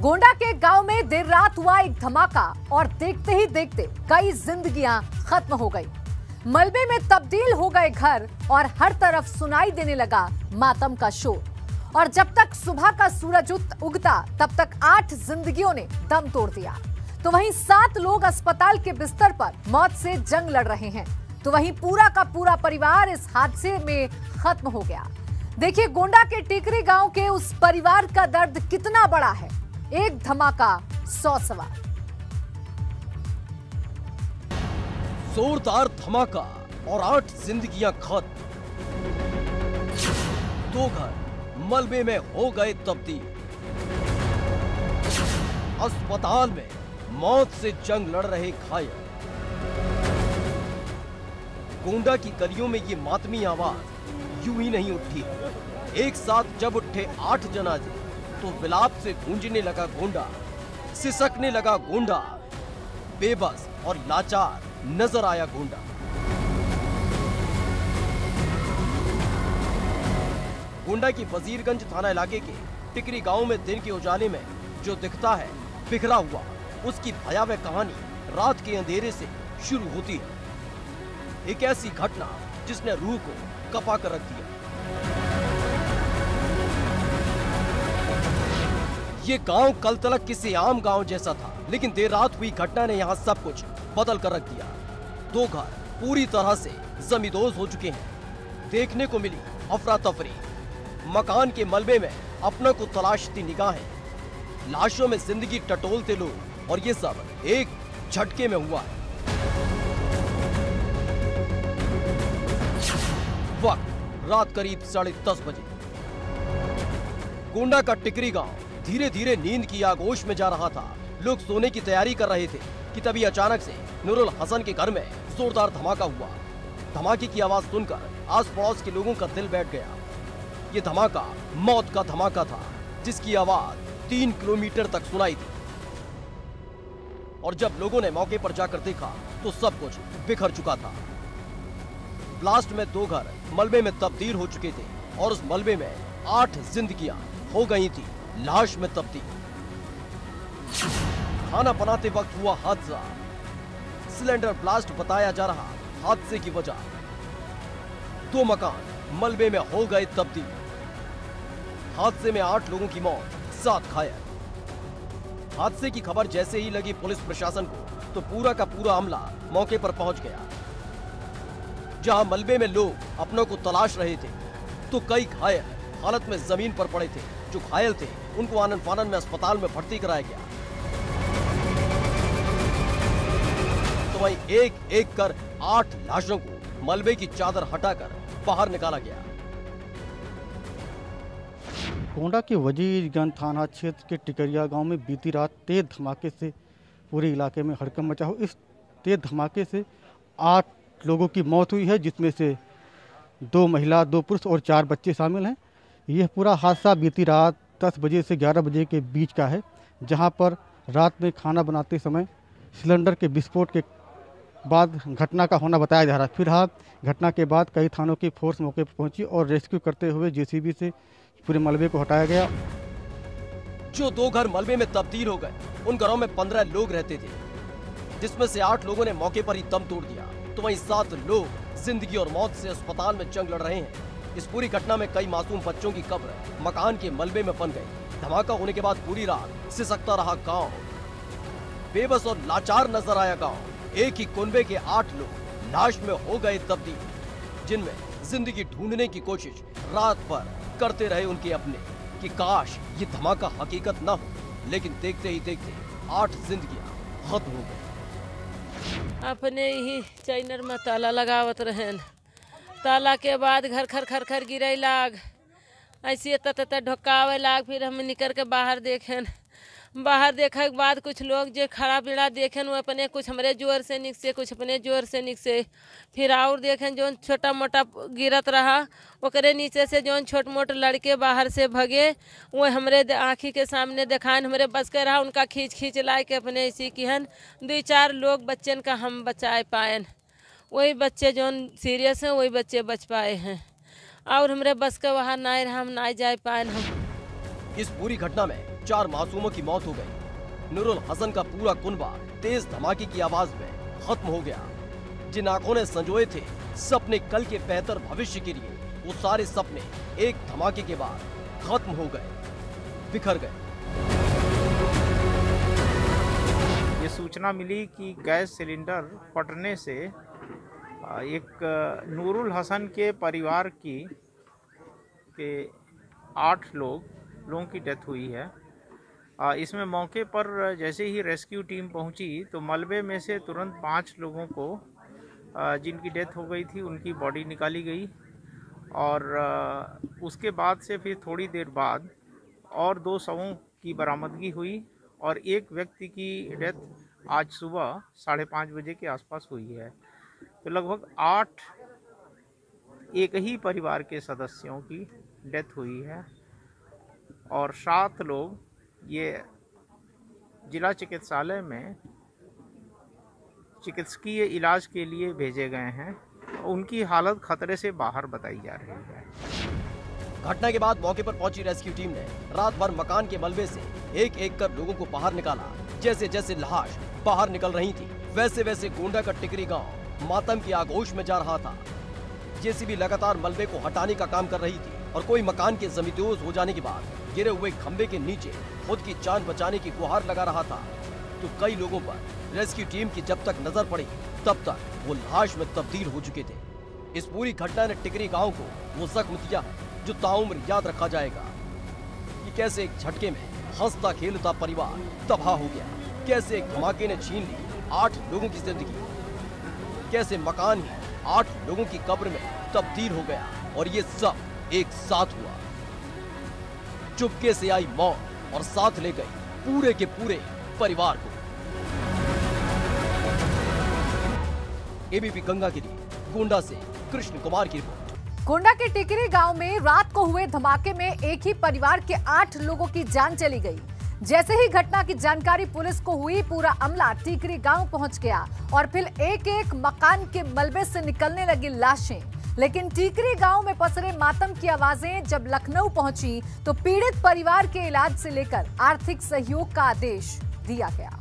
गोंडा के गांव में देर रात हुआ एक धमाका और देखते ही देखते कई जिंदगियां खत्म हो गई। मलबे में तब्दील हो गए घर और हर तरफ सुनाई देने लगा मातम का शोर। और जब तक सुबह का सूरज उगता तब तक 8 जिंदगियों ने दम तोड़ दिया। तो वहीं 7 लोग अस्पताल के बिस्तर पर मौत से जंग लड़ रहे हैं। तो वहीं पूरा का पूरा परिवार इस हादसे में खत्म हो गया। देखिए गोंडा के टिकरी गांव के उस परिवार का दर्द कितना बड़ा है। एक धमाका 100 सवार। जोरदार धमाका और 8 जिंदगियां खत्म। 2 घर मलबे में हो गए तब्दील। अस्पताल में मौत से जंग लड़ रहे घायल। गोंडा की गलियों में ये मातमी आवाज यूं ही नहीं उठी। एक साथ जब उठे 8 जनाजे तो विलाप से गूंजने लगा गोंडा, सिसकने लगा गोंडा। बेबस और लाचार नजर आया गोंडा। गोंडा की वजीरगंज थाना इलाके के टिकरी गांव में दिन के उजाले में जो दिखता है बिखरा हुआ, उसकी भयावह कहानी रात के अंधेरे से शुरू होती है। एक ऐसी घटना जिसने रूह को कपा कर रख दिया। ये गांव कल तक किसी आम गांव जैसा था, लेकिन देर रात हुई घटना ने यहाँ सब कुछ बदल कर रख दिया। 2 घर पूरी तरह से जमींदोज हो चुके हैं। देखने को मिली अफरा तफरी। मकान के मलबे में अपनों को तलाशती निगाहें, लाशों में जिंदगी टटोलते लोग, और ये सब एक झटके में हुआ है। वक्त रात करीब 10:30 बजे। गोंडा का टिकरी गांव धीरे धीरे नींद की आगोश में जा रहा था। लोग सोने की तैयारी कर रहे थे कि तभी अचानक से नूरुल हसन के घर में जोरदार धमाका हुआ। धमाके की आवाज सुनकर आस पड़ोस के लोगों का दिल बैठ गया। ये धमाका मौत का धमाका था, जिसकी आवाज 3 किलोमीटर तक सुनाई दी। और जब लोगों ने मौके पर जाकर देखा तो सब कुछ बिखर चुका था। ब्लास्ट में 2 घर मलबे में तब्दील हो चुके थे और उस मलबे में 8 जिंदगियां हो गई थी लाश में तब्दील। खाना बनाते वक्त हुआ हादसा। सिलेंडर ब्लास्ट बताया जा रहा हादसे की वजह। 2 मकान मलबे में हो गए तब्दील। हादसे में 8 लोगों की मौत, 7 घायल। हादसे की खबर जैसे ही लगी पुलिस प्रशासन को तो पूरा का पूरा अमला मौके पर पहुंच गया। जहां मलबे में लोग अपनों को तलाश रहे थे तो कई घायल हालत में जमीन पर पड़े थे। जो घायल थे उनको आनन फानन में अस्पताल में भर्ती कराया गया। तो वहीं एक एक कर 8 लाशों को मलबे की चादर हटाकर बाहर निकाला गया। गोंडा के वजीरगंज थाना क्षेत्र के टिकरिया गांव में बीती रात तेज धमाके से पूरे इलाके में हड़कंप मचा हो। इस तेज धमाके से 8 लोगों की मौत हुई है, जिसमें से 2 महिला, 2 पुरुष और 4 बच्चे शामिल हैं। यह पूरा हादसा बीती रात 10 बजे से 11 बजे के बीच का है, जहां पर रात में खाना बनाते समय सिलेंडर के विस्फोट के बाद घटना का होना बताया जा रहा है। फिलहाल घटना के बाद कई थानों की फोर्स मौके पर पहुंची और रेस्क्यू करते हुए जेसीबी से पूरे मलबे को हटाया गया। जो 2 घर मलबे में तब्दील हो गए, उन घरों में 15 लोग रहते थे, जिसमें से 8 लोगों ने मौके पर ही दम तोड़ दिया। तो वहीं 7 लोग जिंदगी और मौत से अस्पताल में जंग लड़ रहे हैं। इस पूरी घटना में कई मासूम बच्चों की कब्र मकान के मलबे में बन गई। धमाका होने के बाद पूरी रात सिसकता रहा गांव। बेबस और लाचार नजर आया गांव। एक ही कुनबे के 8 लोग लाश में हो गए तब्दील, जिनमें जिंदगी ढूंढने की कोशिश रात भर करते रहे उनके अपने कि काश ये धमाका हकीकत न हो। लेकिन देखते ही देखते 8 जिंदगियां खत्म हो गई। अपने ही चैनर में ताला लगावत रहेन। ताला के बाद घर खर खर खर गिरे लाग, ऐसे तत ढोकावे लाग। फिर हम निकल के बाहर देखें। बाहर देखने के बाद कुछ लोग जो खड़ा पीड़ा देखें वो अपने कुछ हमारे जोर से निकसे, कुछ अपने जोर से निकसे। फिर और देखें जो छोटा मोटा गिरत रहा, ओकरे नीचे से जो छोट मोट लड़के बाहर से भगे, वो हमारे आँखी के सामने देखान हमारे बस के रहा। उनका खींच खींच लाए के अपने इसी की हन 2-4 लोग बच्चन का हम बचाए पाए। वही बच्चे जो सीरियस हैं वही बच्चे बच पाए हैं, और हमारे बस का वहाँ ना रहा, हम ना जा पाए। हम इस पूरी घटना में 4 मासूमों की मौत हो गई। नूरुल हसन का पूरा कुनबा तेज धमाके की आवाज में खत्म हो गया। जिन आंखों ने संजोए थे सपने कल के बेहतर भविष्य के लिए, वो सारे सपने एक धमाके के बाद खत्म हो गए, बिखर गए। ये सूचना मिली कि गैस सिलेंडर फटने से एक नूरुल हसन के परिवार के 8 लोगों की डेथ हुई है। इसमें मौके पर जैसे ही रेस्क्यू टीम पहुंची तो मलबे में से तुरंत 5 लोगों को जिनकी डेथ हो गई थी उनकी बॉडी निकाली गई, और उसके बाद से फिर थोड़ी देर बाद और 2 शवों की बरामदगी हुई, और एक व्यक्ति की डेथ आज सुबह 5:30 बजे के आसपास हुई है। तो लगभग 8 एक ही परिवार के सदस्यों की डेथ हुई है, और 7 लोग ये जिला चिकित्सालय में चिकित्सकीय इलाज के लिए भेजे गए हैं। उनकी हालत खतरे से बाहर बताई जा रही है। घटना के बाद मौके पर पहुंची रेस्क्यू टीम ने रात भर मकान के मलबे से एक एक कर लोगों को बाहर निकाला। जैसे जैसे लाश बाहर निकल रही थी वैसे वैसे गोंडा का टिकरी गांव मातम की आगोश में जा रहा था। जेसीबी लगातार मलबे को हटाने का काम कर रही थी, और कोई मकान के जमींदोज हो जाने के बाद गिरे हुए खंबे के नीचे खुद की जान बचाने की गुहार लगा रहा था। तो कई लोगों पर रेस्क्यू टीम की जब तक नजर पड़ी तब तक वो लाश में तब्दील हो चुके थे। इस पूरी घटना ने टिकरी गांव को वो जख्म दिया है जो ताउम्र याद रखा जाएगा। कि कैसे एक झटके में हंसता खेलता परिवार तबाह हो गया, कैसे एक धमाके ने छीन ली 8 लोगों की जिंदगी, कैसे मकान ही 8 लोगों की कब्र में तब्दील हो गया, और ये सब एक साथ हुआ। चुपके से आई मौत और साथ ले गई पूरे के पूरे परिवार को। एबीपी गंगा के लिए गोंडा से कृष्ण कुमार की रिपोर्ट। गोंडा के टिकरी गांव में रात को हुए धमाके में एक ही परिवार के 8 लोगों की जान चली गई। जैसे ही घटना की जानकारी पुलिस को हुई, पूरा अमला टिकरी गांव पहुंच गया और फिर एक एक मकान के मलबे से निकलने लगी लाशें। लेकिन टिकरी गांव में पसरे मातम की आवाजें जब लखनऊ पहुंची तो पीड़ित परिवार के इलाज से लेकर आर्थिक सहयोग का आदेश दिया गया।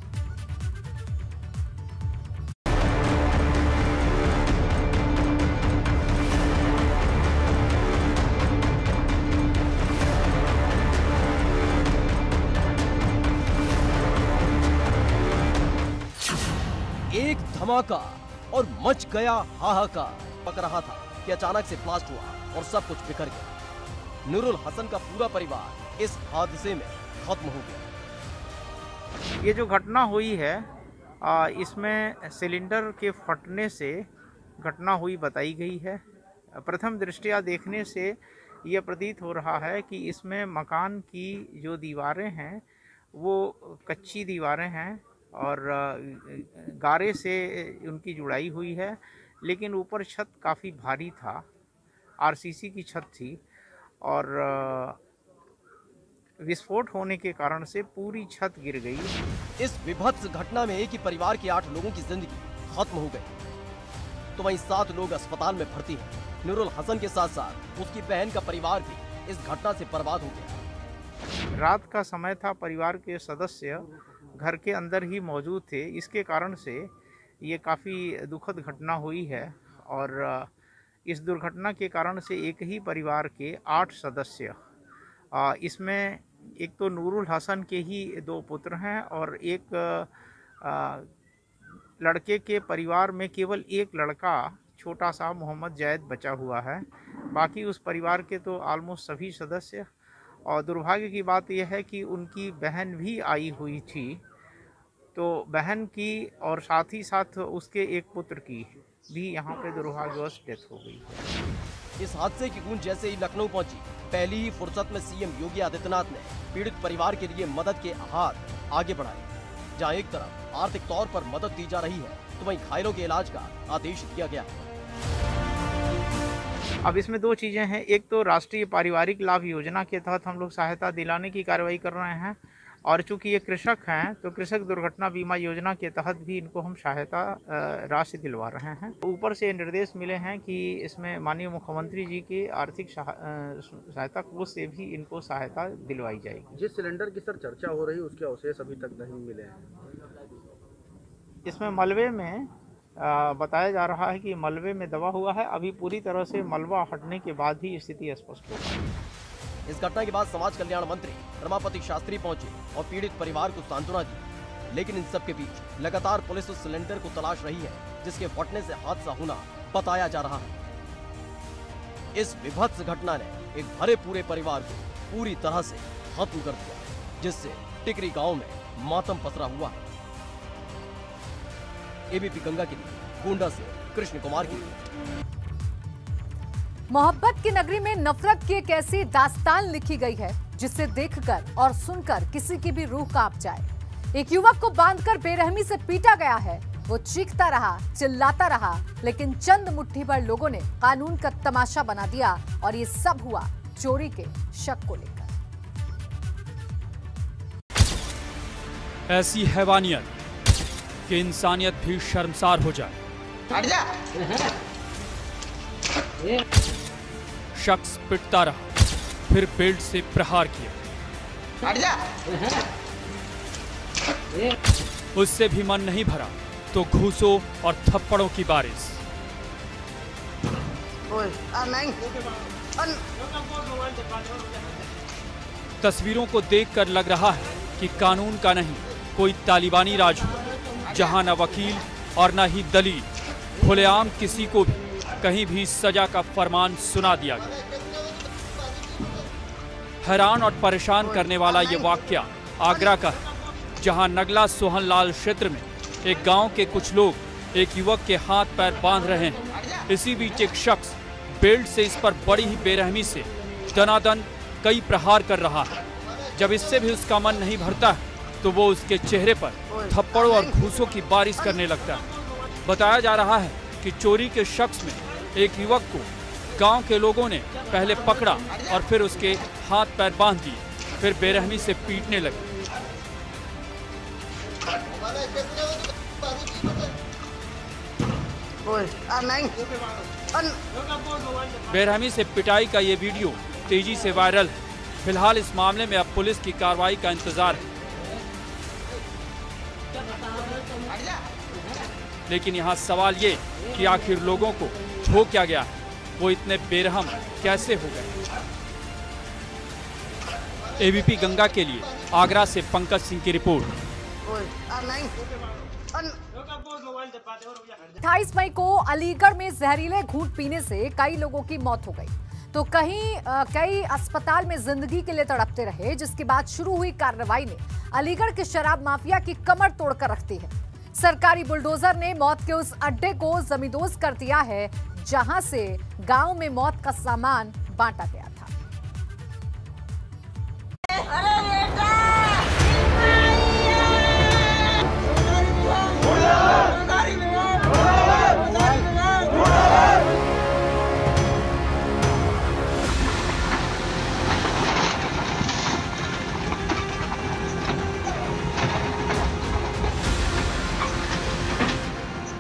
एक धमाका और मच गया हाहाकार। पक रहा था कि अचानक से ब्लास्ट हुआ और सब कुछ बिखर गया। नूरुल हसन का पूरा परिवार इस हादसे में खत्म हो गया। ये जो घटना हुई है इसमें सिलेंडर के फटने से घटना हुई बताई गई है। प्रथम दृष्टया देखने से यह प्रतीत हो रहा है कि इसमें मकान की जो दीवारें हैं वो कच्ची दीवारें हैं और गारे से उनकी जुड़ाई हुई है, लेकिन ऊपर छत काफ़ी भारी था, आरसीसी की छत थी, और विस्फोट होने के कारण से पूरी छत गिर गई। इस विभत्स घटना में एक ही परिवार के 8 लोगों की जिंदगी खत्म हो गई, तो वहीं 7 लोग अस्पताल में भर्ती हैं। नूरुल हसन के साथ साथ उसकी बहन का परिवार भी इस घटना से बर्बाद हो गया। रात का समय था, परिवार के सदस्य घर के अंदर ही मौजूद थे। इसके कारण से ये काफ़ी दुखद घटना हुई है, और इस दुर्घटना के कारण से एक ही परिवार के 8 सदस्य, इसमें एक तो नूरुल हसन के ही 2 पुत्र हैं और एक लड़के के परिवार में केवल एक लड़का छोटा सा मोहम्मद जैद बचा हुआ है। बाकी उस परिवार के तो ऑलमोस्ट सभी सदस्य, और दुर्भाग्य की बात यह है कि उनकी बहन भी आई हुई थी, तो बहन की और साथ ही साथ उसके एक पुत्र की भी यहाँ पे दुर्भाग्यवश डेथ हो गई है। इस हादसे की गूंज जैसे ही लखनऊ पहुंची, पहली ही फुर्सत में सीएम योगी आदित्यनाथ ने पीड़ित परिवार के लिए मदद के हाथ आगे बढ़ाए। जहां एक तरफ आर्थिक तौर पर मदद दी जा रही है, तो वहीं घायलों के इलाज का आदेश दिया गया है। अब इसमें 2 चीज़ें हैं। एक तो राष्ट्रीय पारिवारिक लाभ योजना के तहत हम लोग सहायता दिलाने की कार्रवाई कर रहे हैं, और चूंकि ये कृषक हैं तो कृषक दुर्घटना बीमा योजना के तहत भी इनको हम सहायता राशि दिलवा रहे हैं। ऊपर से निर्देश मिले हैं कि इसमें माननीय मुख्यमंत्री जी की आर्थिक सहायता कोष से भी इनको सहायता दिलवाई जाएगी। जिस सिलेंडर की सर चर्चा हो रही है उसके अवशेष अभी तक नहीं मिले हैं। इसमें मलबे में बताया जा रहा है कि मलबे में दबा हुआ है। अभी पूरी तरह से मलबा हटने के बाद ही स्थिति स्पष्ट होगी। इस घटना के बाद समाज कल्याण मंत्री रमापति शास्त्री पहुंचे और पीड़ित परिवार को सांत्वना दी, लेकिन इन सब के बीच लगातार पुलिस उस सिलेंडर को तलाश रही है जिसके फटने से हादसा होना बताया जा रहा है। इस विभत्स घटना ने एक भरे पूरे परिवार को पूरी तरह से खत्म कर दिया, जिससे टिकरी गांव में मातम पसरा हुआ है। एबीपी गंगा के लिए गोंडा से कृष्ण कुमार की रिपोर्ट। मोहब्बत की नगरी में नफरत की एक ऐसी दास्तान लिखी गई है जिसे देखकर और सुनकर किसी की भी रूह कांप जाए। एक युवक को बांधकर बेरहमी से पीटा गया है। वो चीखता रहा, चिल्लाता रहा, लेकिन चंद मुट्ठी भर लोगों ने कानून का तमाशा बना दिया और ये सब हुआ चोरी के शक को लेकर। ऐसी हैवानियत कि इंसानियत भी शर्मसार हो जाए। शख्स पिटता रहा, फिर बेल्ट से प्रहार किया। उससे भी मन नहीं भरा तो घूसों और थप्पड़ों की बारिश। तस्वीरों को देखकर लग रहा है कि कानून का नहीं कोई तालिबानी राज हो, जहां न वकील और न ही दलील, खुलेआम किसी को भी कहीं भी सजा का फरमान सुना दिया गया। हैरान और परेशान करने वाला ये वाकया आगरा का है, जहां नगला सोहनलाल क्षेत्र में एक गांव के कुछ लोग एक युवक के हाथ पैर बांध रहे हैं। इसी बीच एक शख्स बेल्ट से इस पर बड़ी ही बेरहमी से दनादन कई प्रहार कर रहा है। जब इससे भी उसका मन नहीं भरता है तो वो उसके चेहरे पर थप्पड़ों और घूसों की बारिश करने लगता है। बताया जा रहा है कि चोरी के शख्स में एक युवक को गांव के लोगों ने पहले पकड़ा और फिर उसके हाथ पैर बांध दिए, फिर बेरहमी से पीटने लगे। बेरहमी से पिटाई का ये वीडियो तेजी से वायरल है। फिलहाल इस मामले में अब पुलिस की कार्रवाई का इंतजार है। लेकिन यहाँ सवाल ये कि आखिर लोगों को हो क्या गया है, वो इतने बेरहम कैसे हो गए। एबीपी गंगा के लिए आगरा से पंकज सिंह की रिपोर्ट। 28 मई को अलीगढ़ में जहरीले घूंट पीने से कई लोगों की मौत हो गई, तो कई अस्पताल में जिंदगी के लिए तड़पते रहे, जिसके बाद शुरू हुई कार्रवाई ने अलीगढ़ के शराब माफिया की कमर तोड़कर रख दी है। सरकारी बुलडोजर ने मौत के उस अड्डे को जमींदोज कर दिया है जहां से गांव में मौत का सामान बांटा गया था।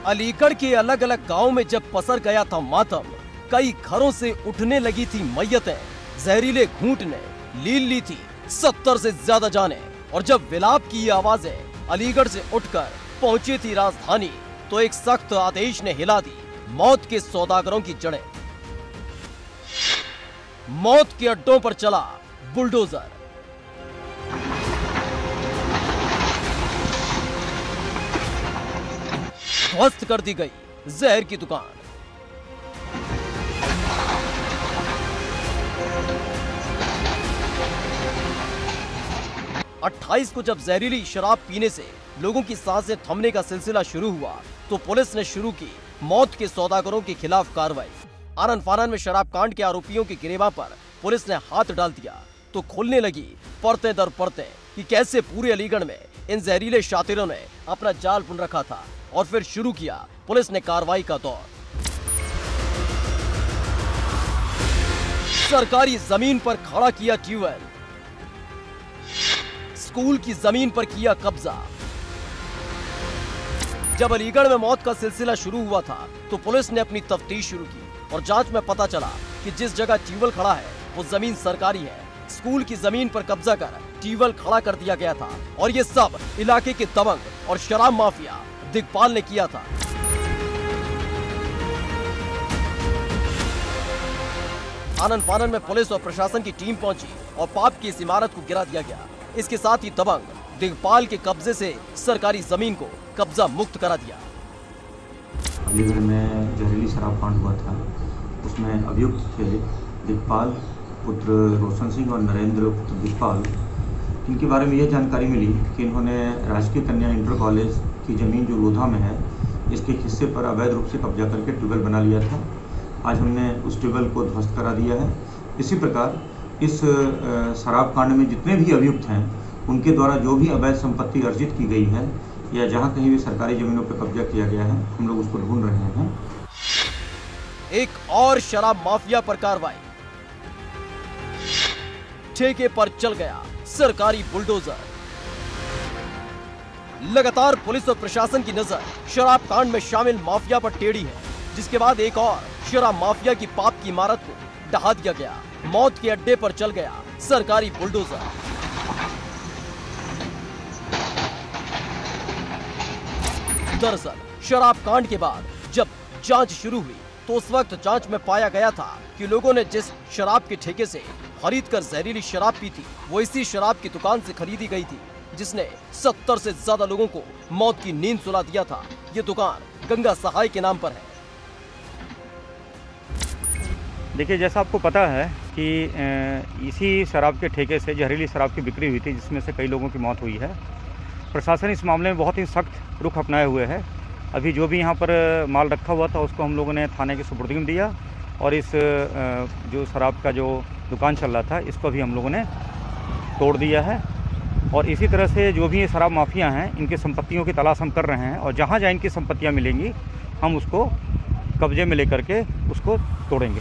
अलीगढ़ के अलग अलग गांव में जब पसर गया था मातम, कई घरों से उठने लगी थी मैयतें। जहरीले घूंट ने लील ली थी 70 से ज्यादा जानें, और जब विलाप की ये आवाजें अलीगढ़ से उठकर पहुंची थी राजधानी, तो एक सख्त आदेश ने हिला दी मौत के सौदागरों की जड़ें। मौत के अड्डों पर चला बुलडोजर। ध्वस्त कर दी गई जहर की दुकान। अट्ठाईस को जब जहरीली शराब पीने से लोगों की सांसें थमने का सिलसिला शुरू हुआ, तो पुलिस ने शुरू की मौत के सौदागरों के खिलाफ कार्रवाई। आनन फानन में शराब कांड के आरोपियों की गिरफ्तारी पर पुलिस ने हाथ डाल दिया, तो खुलने लगी परतें दर परतें कि कैसे पूरे अलीगढ़ में इन जहरीले शातिरों ने अपना जाल बुन रखा था। और फिर शुरू किया पुलिस ने कार्रवाई का दौर। सरकारी जमीन पर खड़ा किया ट्यूबवेल, स्कूल की जमीन पर किया कब्जा। जब अलीगढ़ में मौत का सिलसिला शुरू हुआ था तो पुलिस ने अपनी तफ्तीश शुरू की और जांच में पता चला कि जिस जगह ट्यूबवेल खड़ा है वो जमीन सरकारी है। स्कूल की जमीन पर कब्जा कर ट्यूबवेल खड़ा कर दिया गया था और ये सब इलाके के दबंग और शराब माफिया दिग्पाल ने किया था। आनन फानन में पुलिस और प्रशासन की टीम पहुंची और पाप की इस इमारत को गिरा दिया गया। इसके साथ ही दबंग दिग्पाल के कब्जे से सरकारी जमीन को कब्जा मुक्त करा दिया। अलीगढ़ में जहरीली शराब कांड हुआ था, उसमें अभियुक्त थे दिग्पाल पुत्र रोशन सिंह और नरेंद्र पुत्र दिग्पाल। इनके बारे में ये जानकारी मिली कि इन्होंने राजकीय कन्या इंटर कॉलेज की ज़मीन जो लोधा में है, इसके हिस्से पर अवैध रूप से कब्जा करके ट्यूबवेल बना लिया था। आज हमने उस ट्यूबवेल को ध्वस्त करा दिया है। इसी प्रकार इस शराब कांड में जितने भी अभियुक्त हैं उनके द्वारा जो भी अवैध संपत्ति अर्जित की गई है या जहां कहीं भी सरकारी जमीनों पर कब्जा किया गया है, हम लोग उसको ढूंढ रहे हैं। एक और शराब माफिया पर कार्रवाई। ठेके पर चल गया सरकारी बुलडोजर। लगातार पुलिस और प्रशासन की नजर शराब कांड में शामिल माफिया पर टेढ़ी है, जिसके बाद एक और शराब माफिया की पाप की इमारत को ढहा दिया गया। मौत के अड्डे पर चल गया सरकारी बुलडोजर। दरअसल शराब कांड के बाद जब जांच शुरू हुई तो उस वक्त जांच में पाया गया था कि लोगों ने जिस शराब के ठेके से खरीद कर जहरीली शराब पी थी वो इसी शराब की दुकान से खरीदी गई थी, जिसने 70 से ज्यादा लोगों को मौत की नींद सुला दिया था। ये दुकान गंगा सहाय के नाम पर है। देखिए, जैसा आपको पता है कि इसी शराब के ठेके से जहरीली शराब की बिक्री हुई थी, जिसमें से कई लोगों की मौत हुई है। प्रशासन इस मामले में बहुत ही सख्त रुख अपनाए हुए है। अभी जो भी यहाँ पर माल रखा हुआ था उसको हम लोगों ने थाने के सुपुर्द में दिया और इस जो शराब का जो दुकान चल रहा था इसको भी हम लोगों ने तोड़ दिया है। और इसी तरह से जो भी ये शराब माफिया हैं इनकी संपत्तियों की तलाश हम कर रहे हैं और जहाँ जहाँ इनकी संपत्तियाँ मिलेंगी हम उसको कब्जे में लेकर के उसको तोड़ेंगे।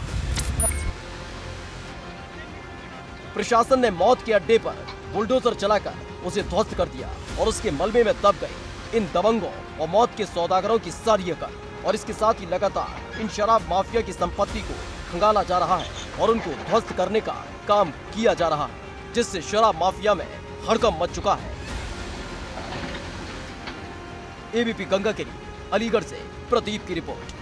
प्रशासन ने मौत के अड्डे पर बुलडोजर चलाकर उसे ध्वस्त कर दिया और उसके मलबे में दब गए इन दबंगों और मौत के सौदागरों की सारी अकड़। और इसके साथ ही लगातार इन शराब माफिया की संपत्ति को खंगाला जा रहा है और उनको ध्वस्त करने का काम किया जा रहा है, जिससे शराब माफिया में हड़कंप मच चुका है। एबीपी गंगा के लिए अलीगढ़ से प्रदीप की रिपोर्ट।